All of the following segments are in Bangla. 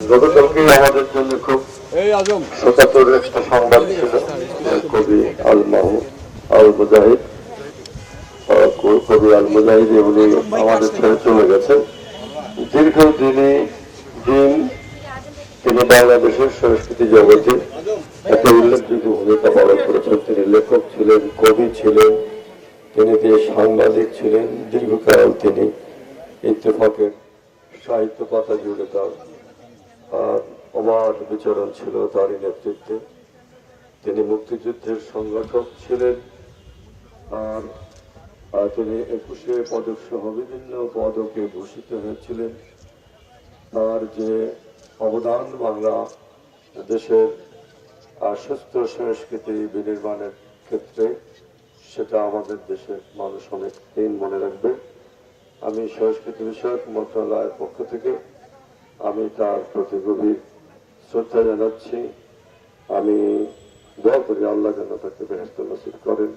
গতকালকে আমাদের জন্য খুব শোকাতুর একটা সংবাদ ছিল যে কবি আল মুজাহিদ উনি আমাদের ছেড়ে চলে গেছেন। দিন তিনি বাংলাদেশের সংস্কৃতি জগতে একটা উল্লেখযোগ্য ভূমিকা পালন করেছেন। তিনি লেখক ছিলেন, কবি ছিলেন, তিনি সাংবাদিক ছিলেন। দীর্ঘকাল তিনি ইত্তেফাকের সাহিত্য পাতা জুড়ে তার অবাধ বিচরণ ছিল তারই নেতৃত্বে। তিনি মুক্তিযুদ্ধের সংগঠক ছিলেন আর তিনি 21শে পদক সহ বিভিন্ন পদকে ভূষিত হয়েছিলেন। তার যে অবদান বাংলা দেশের সুস্থ সংস্কৃতি বিনির্মাণের ক্ষেত্রে, সেটা আমাদের দেশের মানুষ অনেক দিন মনে রাখবে। আমি সংস্কৃতি বিষয়ক মন্ত্রণালয়ের পক্ষ থেকে আমি তার প্রতি গভীর শ্রদ্ধা জানাচ্ছি। আমি দোয়া করি আল্লাহ যেন তাকে বেহেশত নসিব করেন।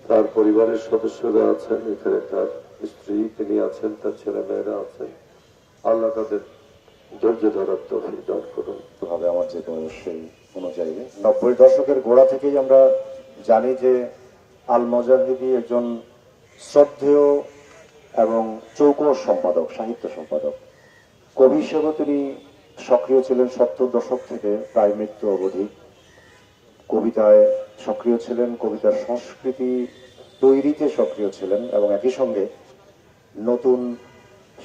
তার পরিবারের সদস্যরা আছেন, এখানে তার স্ত্রী তিনি আছেন, তার ছেলে মেয়েরা আছেন। আল্লাহ তাদের ধৈর্য ধরার তৌফিক দান করুন। আমার যে সেই অনুযায়ী 90 দশকের গোড়া থেকেই আমরা জানি যে আল মুজাহিদি একজন শ্রদ্ধেয় এবং চৌকস সম্পাদক, সাহিত্য সম্পাদক। কবি হিসেবে তিনি সক্রিয় ছিলেন 70 দশক থেকে প্রায় মৃত্যু অবধি। কবিতায় সক্রিয় ছিলেন, কবিতার সংস্কৃতি তৈরিতে সক্রিয় ছিলেন এবং একই সঙ্গে নতুন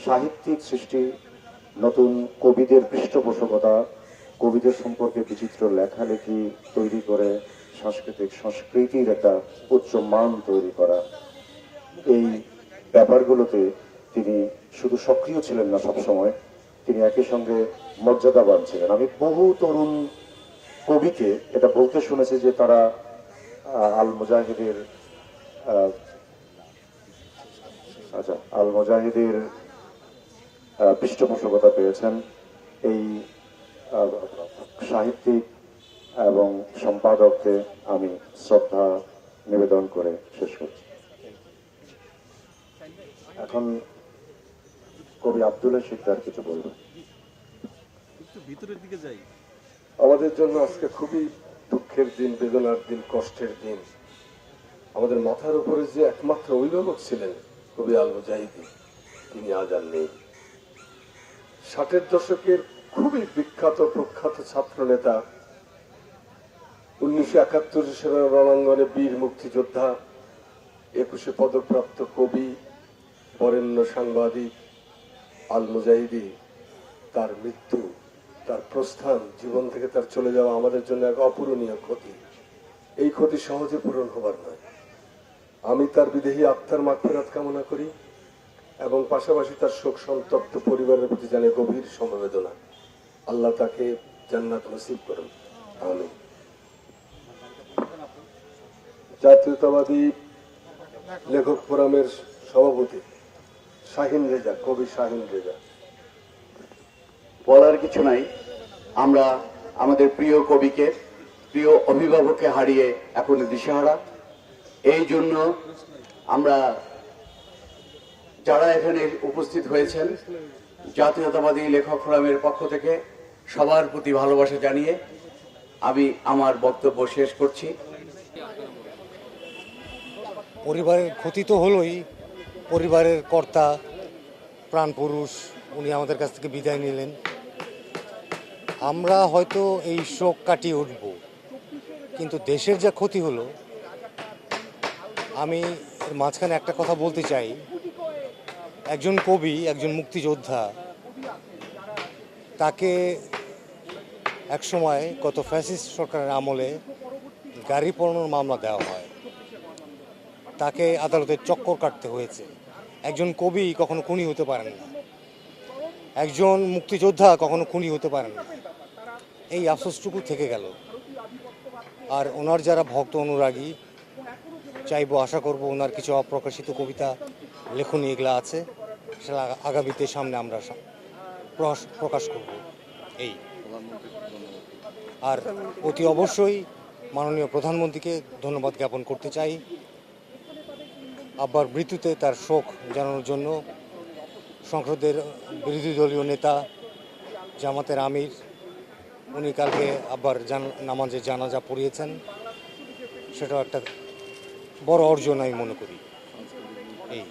সাহিত্যিক সৃষ্টি, নতুন কবিদের পৃষ্ঠপোষকতা, কবিদের সম্পর্কে বিচিত্র লেখালেখি তৈরি করে সাংস্কৃতিক সংস্কৃতির একটা উচ্চ মান তৈরি করা, এই ব্যাপারগুলোতে তিনি শুধু সক্রিয় ছিলেন না, সবসময় তিনি একই সঙ্গে মর্যাদাবান ছিলেন। আমি বহু তরুণ কবিকে এটা বলতে শুনেছি যে তারা আল মুজাহিদের পৃষ্ঠপোষকতা পেয়েছেন। এই সাহিত্যিক এবং সম্পাদককে আমি শ্রদ্ধা নিবেদন করে শেষ করছি। এখন কবি আব্দুল শিকদার কিছু বলবেন। ভিতরের দিকে যাই। আমাদের জন্য আজকে খুবই দুঃখের দিন, বেদনার দিন, কষ্টের দিন। আমাদের মাথার উপরে যে একমাত্র অভিভাবক ছিলেন কবি আল মুজাহিদি, তিনি আজ আর নেই। 60-এর দশকের খুবই বিখ্যাত প্রখ্যাত ছাত্র নেতা, 1971 সালের রণাঙ্গনে বীর মুক্তিযোদ্ধা, 21শে পদকপ্রাপ্ত কবি, বরেণ্য সাংবাদিক আল মুজাহিদি, তার মৃত্যু, তার প্রস্থান, জীবন থেকে তার চলে যাওয়া আমাদের জন্য এক অপূরণীয় ক্ষতি। এই ক্ষতি সহজে পূরণ হবার নয়। আমি তার বিদেহী আত্মার মাগফিরাত কামনা করি এবং পাশাপাশি তার শোক সন্তপ্ত পরিবারের প্রতি জানে গভীর সমবেদনা। আল্লাহ তাকে জান্নাত নসিব করুন, আমিন। জাতীয়তাবাদী লেখক ফোরামের সভাপতি শাহিন রেজা, কবি শাহিন রেজা। বলার কিছু নাই। আমরা আমাদের প্রিয় কবিকে, প্রিয় অভিভাবককে হারিয়ে এখন দিশেহারা। এই জন্য আমরা যারা এখানে উপস্থিত হয়েছেন জাতীয়তাবাদী লেখক ফোরামের পক্ষ থেকে সবার প্রতি ভালোবাসা জানিয়ে আমি আমার বক্তব্য শেষ করছি। পরিবারের ক্ষতি তো হলোই, পরিবারের কর্তা প্রাণপুরুষ উনি আমাদের কাছ থেকে বিদায় নিলেন। আমরা হয়তো এই শোক কাটিয়ে উঠব, কিন্তু দেশের যা ক্ষতি হলো, আমি এর মাঝখানে একটা কথা বলতে চাই। একজন কবি, একজন মুক্তিযোদ্ধা, তাকে একসময় গত ফ্যাসিস্ট সরকারের আমলে গাড়ি পোড়ানোর মামলা দেওয়া হয়, তাকে আদালতের চক্কর কাটতে হয়েছে। একজন কবি কখনো খুনি হতে পারেন না, একজন মুক্তিযোদ্ধা কখনো খুনি হতে পারেন না। এই আফসোসটুকু থেকে গেল। আর ওনার যারা ভক্ত অনুরাগী, চাইবো, আশা করব ওনার কিছু অপ্রকাশিত কবিতা, লেখনী এগুলা আছে, সেটা আগামীতে সামনে আমরা প্রকাশ করব। এই আর অতি অবশ্যই মাননীয় প্রধানমন্ত্রীকে ধন্যবাদ জ্ঞাপন করতে চাই আব্বার মৃত্যুতে তার শোক জানানোর জন্য। সংসদের বিরোধী দলীয় নেতা জামাতের আমির, উনি কালকে আবার নামাজে জানাজা পড়িয়েছেন, সেটাও একটা বড় অর্জন আমি মনে করি। এই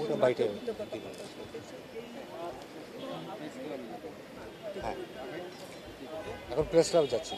ওটা বাইটে দিবেন। হ্যাঁ, এখন প্রেস ক্লাব যাচ্ছি।